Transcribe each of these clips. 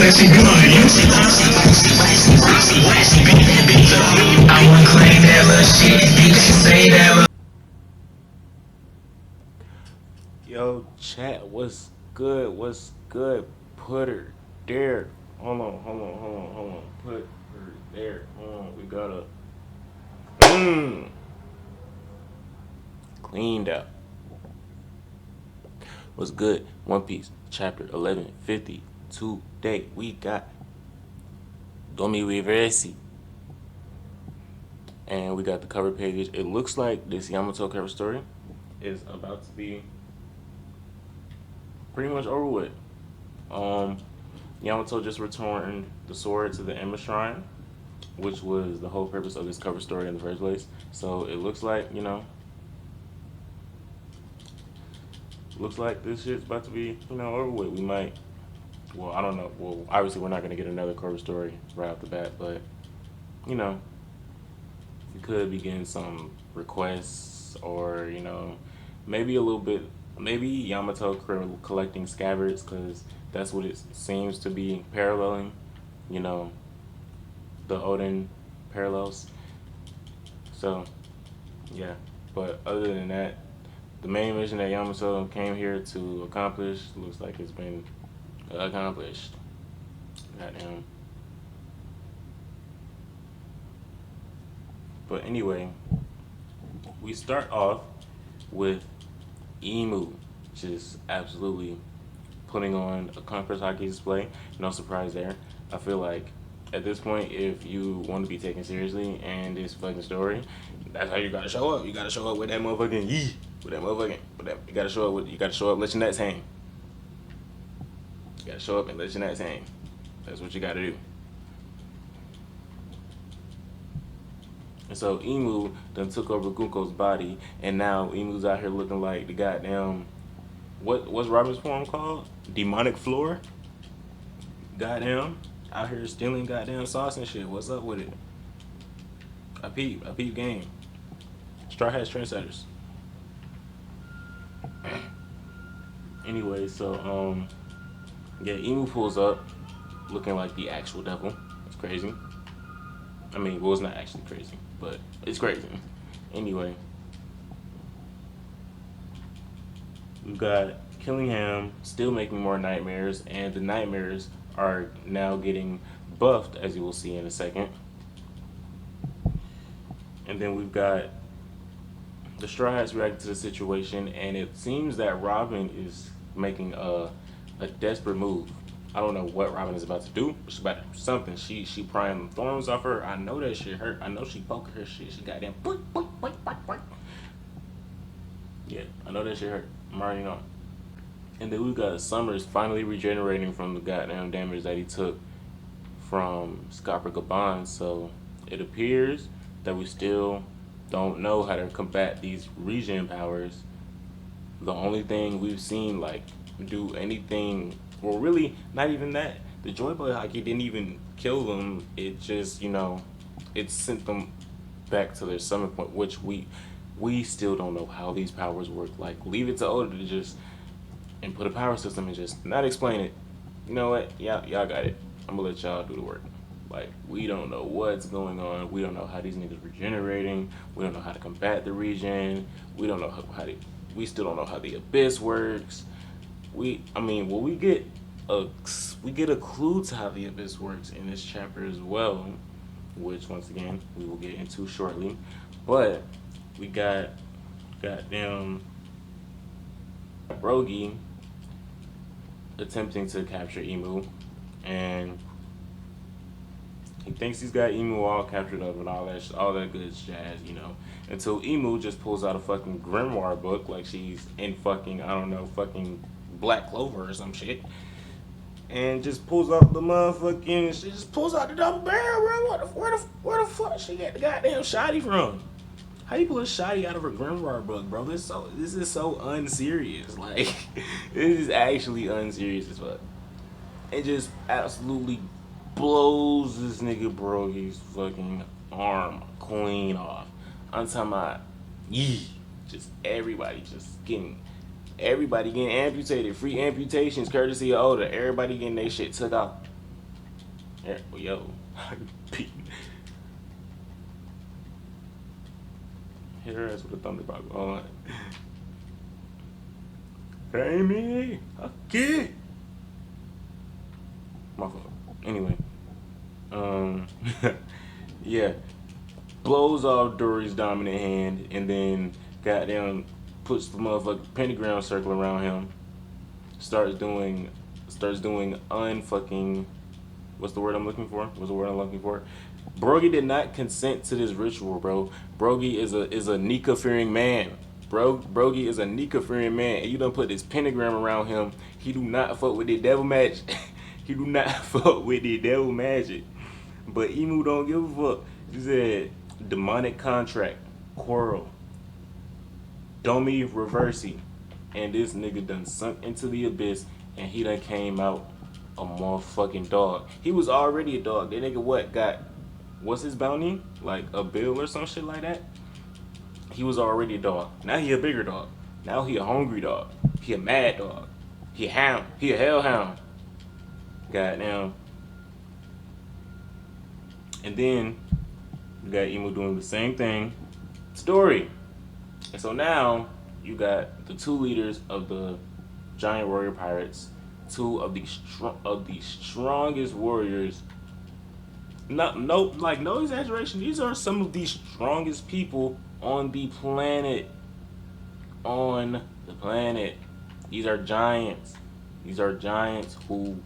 Yo, chat, what's good? What's good? Put her there. Hold on. Put her there. Hold on. We gotta cleaned out. What's good? One Piece, chapter 1150. Today we got Dommy Reversi. And we got the cover page. It looks like this Yamato cover story is about to be pretty much over with. Yamato just returned the sword to the Emma Shrine, which was the whole purpose of this cover story in the first place. So it looks like, looks like this shit's about to be, over with. We might, well, I don't know. Well, obviously we're not going to get another cover story right off the bat, but, we could be getting some requests or, maybe a little bit, maybe Yamato collecting scabbards, because that's what it seems to be paralleling, the Odin parallels. So, yeah. But other than that, the main mission that Yamato came here to accomplish looks like it's been accomplished. Goddamn. But anyway, we start off with Emu just absolutely putting on a Conqueror's hockey display. No surprise there. I feel like at this point, if you want to be taken seriously and this fucking story, that's how you gotta show up. You gotta show up with that motherfucking yee. With that motherfucking, you gotta show up, let your nuts hang. You gotta show up and let your nuts hang. That's what you gotta do. And so Emu then took over Gunko's body, and now Emu's out here looking like the goddamn, what's Robin's poem called? Demonic Floor? Goddamn. Out here stealing goddamn sauce and shit. What's up with it? I peep game. Straw Hats Trendsetters. Anyway, so yeah, Emu pulls up looking like the actual devil. It's crazy. I mean, well, it's not actually crazy, but it's crazy. Anyway, we've got Killingham still making more nightmares, and the nightmares are now getting buffed, as you will see in a second. And then we've got the Straw Hats reacting to the situation, and it seems that Robin is making a desperate move. I don't know what Robin is about to do, but she's about to do something. She prying thorns off her. I know that shit hurt. I know she poking her shit. She got them. Yeah, I know that shit hurt. I'm already know. And then we got Summers finally regenerating from the goddamn damage that he took from Scopper Gaban. So it appears that we still don't know how to combat these regen powers. The only thing we've seen like do anything, well, really not even that. The Joy Boy Hockey didn't even kill them. It just, it sent them back to their summit point, which we still don't know how these powers work. Like, leave it to Oda to just and put a power system and just not explain it. You know what? Y'all got it. I'm gonna let y'all do the work. Like, we don't know what's going on. We don't know how these niggas regenerating. We don't know how to combat the regen. We don't know we still don't know how the abyss works. We get a clue to how the abyss works in this chapter as well, which once again we will get into shortly. But we got goddamn Brogy attempting to capture Emu, and he thinks he's got Emu all captured up and all that good jazz, until Emu just pulls out a fucking grimoire book like she's in fucking, I don't know, fucking Black Clover or some shit, and just pulls out the motherfucking, she just pulls out the double barrel, bro. Where the fuck she get the goddamn shotty from? How you pull a shotty out of a grimoire book, bro? This is so unserious. Like, this is actually unserious as fuck. It just absolutely blows this nigga Brogy's fucking arm clean off. I'm talking about, just everybody getting amputated. Free amputations courtesy of Oda. Everybody getting their shit took out. Yo, hit her ass with a thunderbolt. Hold on. Amy, okay. My fault. Anyway, um, yeah, blows off Dory's dominant hand, and then goddamn puts the motherfucking pentagram circle around him. Starts doing, starts doing unfucking. What's the word I'm looking for? What's the word I'm looking for? Brogy did not consent to this ritual, bro. Brogy is a Nika fearing man. Brogy is a Nika fearing man, and you done put this pentagram around him. He do not fuck with the devil magic. He do not fuck with the devil magic. But Emu don't give a fuck. He said demonic contract, quarrel, Dommy reversey, and this nigga done sunk into the abyss, and he done came out a motherfucking dog. He was already a dog. That nigga what got? What's his bounty? Like a bill or some shit like that. He was already a dog. Now he a bigger dog. Now he a hungry dog. He a mad dog. He a hound. He a hellhound. Goddamn. And then you got Emu doing the same thing. Story. And so now you got the two leaders of the giant warrior pirates, two of the strongest warriors. No exaggeration. These are some of the strongest people on the planet. On the planet. These are giants. These are giants who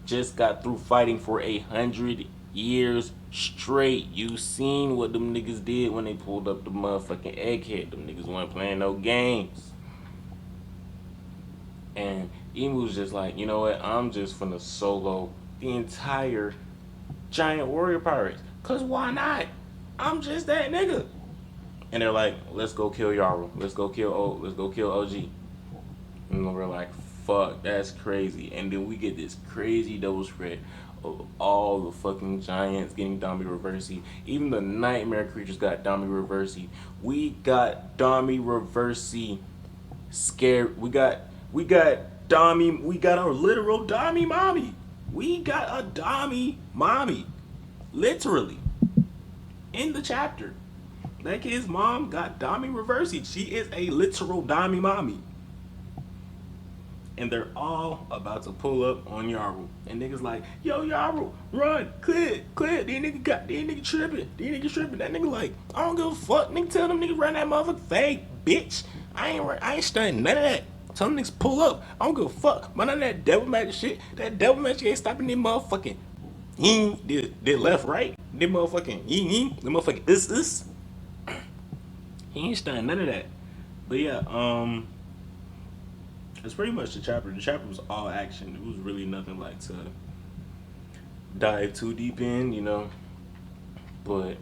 just got through fighting for 100 years straight. You seen what them niggas did when they pulled up the motherfucking egghead. Them niggas weren't playing no games. And Emu's just like, you know what? I'm just finna solo the entire giant warrior pirates. Cause why not? I'm just that nigga. And they're like, let's go kill Yaru. Let's go kill OG. And we're like, fuck, that's crazy. And then we get this crazy double spread of all the fucking giants getting Dommy Reversey. Even the nightmare creatures got Dommy Reversey. We got Dommy Reversey scared. We got Dommy. We got our literal Dommy mommy. We got a Dommy mommy. Literally. In the chapter. That kid's mom got Dommy Reversey. She is a literal Dommy mommy. And they're all about to pull up on Yaru. And niggas like, yo, Yaru, run, clear. These niggas tripping. That nigga like, I don't give a fuck. Nigga tell them niggas run that motherfucker fake, bitch. I ain't studying none of that. Tell them niggas pull up. I don't give a fuck. But none of that devil magic shit. That devil magic ain't stopping them motherfucking did left, right. Them motherfucking the motherfucking this. He ain't studying none of that. But yeah, that's pretty much the chapter. The chapter was all action. It was really nothing like to dive too deep in, you know. But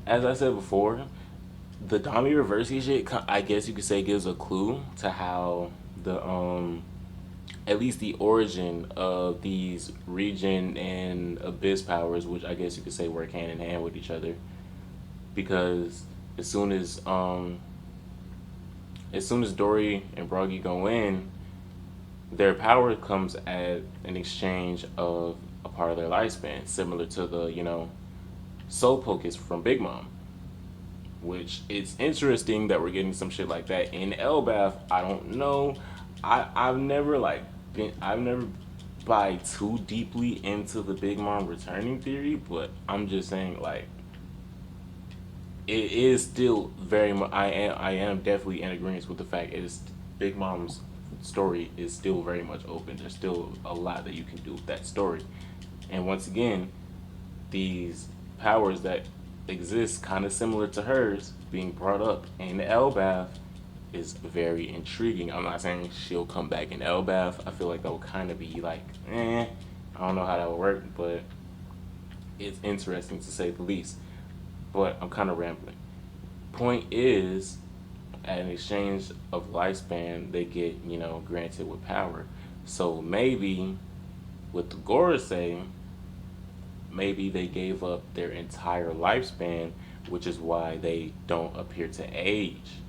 as I said before, the Dommy Reversey shit, I guess you could say, gives a clue to how the at least the origin of these region and abyss powers, which I guess you could say work hand in hand with each other, because as soon as Dory and Brogy go in, their power comes at an exchange of a part of their lifespan, similar to the, you know, soul focus from Big Mom. Which it's interesting that we're getting some shit like that in Elbaf. I don't know. I've never buy too deeply into the Big Mom returning theory, but I'm just saying, like, it is still very much. I am definitely in agreement with the fact is Big Mom's story is still very much open. There's still a lot that you can do with that story, and once again, these powers that exist kind of similar to hers being brought up in Elbaf is very intriguing. I'm not saying she'll come back in Elbaf. I feel like that will kind of be like, I don't know how that will work, but it's interesting to say the least. But I'm kind of rambling. Point is, at an exchange of lifespan, they get, you know, granted with power. So maybe with the Gorosei, maybe they gave up their entire lifespan, which is why they don't appear to age.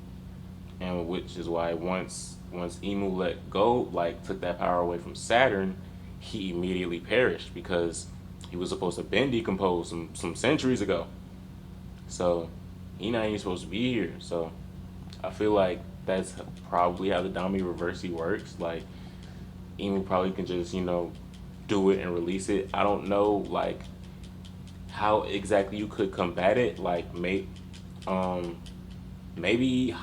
And which is why once Emu let go, like took that power away from Saturn, he immediately perished, because He was supposed to been decomposed some centuries ago. So he not even supposed to be here. So I feel like that's probably how the Dommy Reversi works. Like Emu probably can just, do it and release it. I don't know like how exactly you could combat it. Like um maybe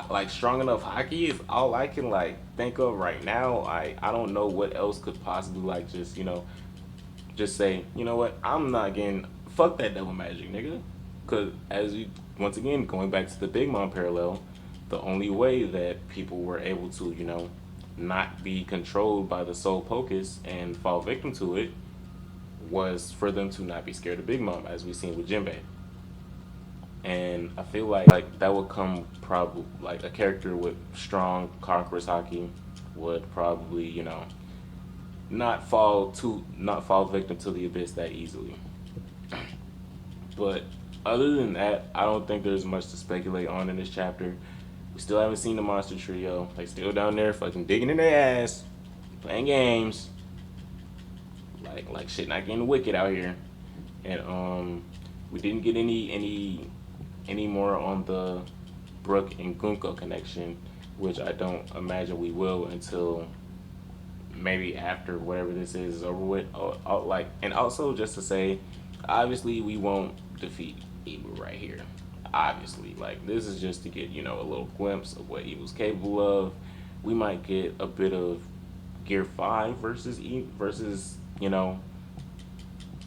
like strong enough hockey is all I can like think of right now. I don't know what else could possibly like just just say, you know what, I'm not getting fuck that devil magic, nigga. Cause as you once again going back to the Big Mom parallel, the only way that people were able to not be controlled by the soul pocus and fall victim to it was for them to not be scared of Big Mom, as we seen with Jinbei. And I feel like that would come probably like a character with strong conqueror's haki would probably not fall victim to the abyss that easily. But other than that, I don't think there's much to speculate on in this chapter. We still haven't seen the monster trio. They still down there fucking digging in their ass, playing games, like shit not getting wicked out here. And we didn't get any more on the Brooke and Gunko connection, which I don't imagine we will until maybe after whatever this is over with. And also just to say, obviously we won't defeat Emu right here. Obviously, like this is just to get a little glimpse of what Emu's capable of. We might get a bit of Gear 5 versus Emu.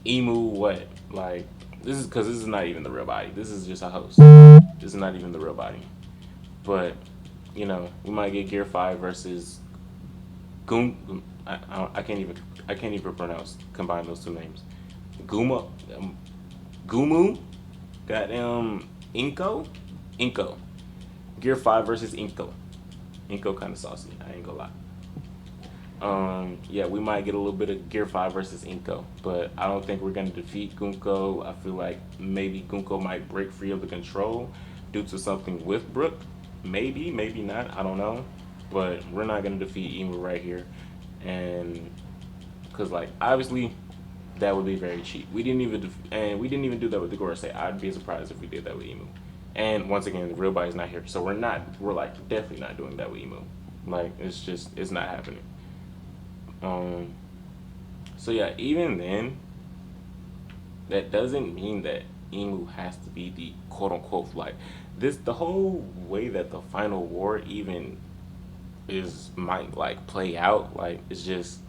What like this is because this is not even the real body. This is just a host. This is not even the real body. But we might get Gear 5 versus Goom. I can't even pronounce combine those two names. Guma, Gumu, goddamn Inko, Gear 5 versus Inko kind of saucy. I ain't gonna lie. Yeah, we might get a little bit of Gear 5 versus Inko, but I don't think we're gonna defeat Gunko. I feel like maybe Gunko might break free of the control due to something with Brooke. Maybe not. I don't know, but we're not gonna defeat Emu right here, and because like obviously that would be very cheap. We didn't even do that with the Gorosei. I'd be surprised if we did that with Emu. And once again, the real body's not here, so we're like definitely not doing that with Emu. Like it's not happening. So yeah, even then, that doesn't mean that Emu has to be the quote unquote like this. The whole way that the final war even might like play out, like it's just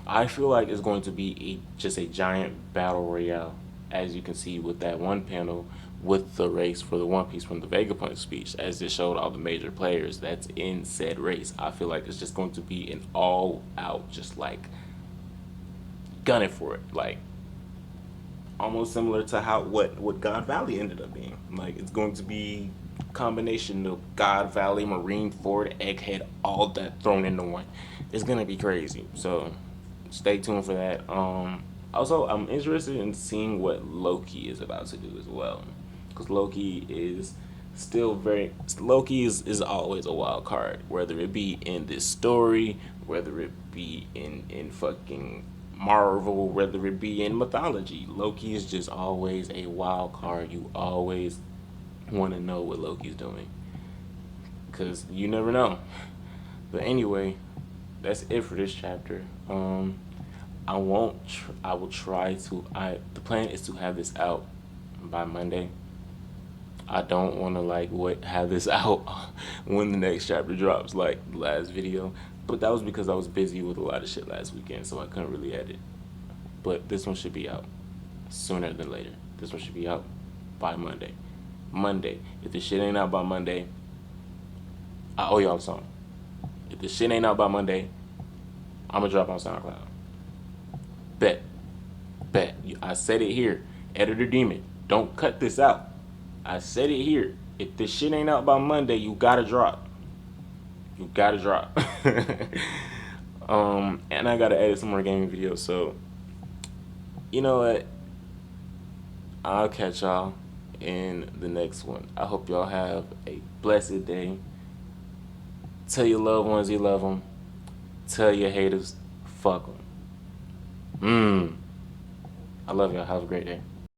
I feel like it's going to be just a giant battle royale, as you can see with that one panel with the race for the One Piece from the Vegapunk speech, as it showed all the major players that's in said race. I feel like it's just going to be an all-out, just like gunning for it, like almost similar to how what God Valley ended up being. Like it's going to be a combination of God Valley, Marineford, Egghead, all that thrown into one. It's gonna be crazy. So stay tuned for that. Also, I'm interested in seeing what Loki is about to do as well, because Loki is always a wild card, whether it be in this story, whether it be in fucking Marvel, whether it be in mythology. Loki is just always a wild card. You always want to know what Loki's doing, because you never know. But anyway, that's it for this chapter. I won't. I will try to. The plan is to have this out by Monday. I don't want to have this out when the next chapter drops, like the last video. But that was because I was busy with a lot of shit last weekend, so I couldn't really edit. But this one should be out sooner than later. This one should be out by Monday. Monday. If the shit ain't out by Monday, I owe y'all a song. If the shit ain't out by Monday, I'm gonna drop on SoundCloud. Bet. I said it here. Editor Demon, don't cut this out. I said it here. If this shit ain't out by Monday, you gotta drop. You gotta drop. And I gotta edit some more gaming videos, so you know what? I'll catch y'all in the next one. I hope y'all have a blessed day. Tell your loved ones you love them. Tell your haters, fuck them. I love y'all. Have a great day.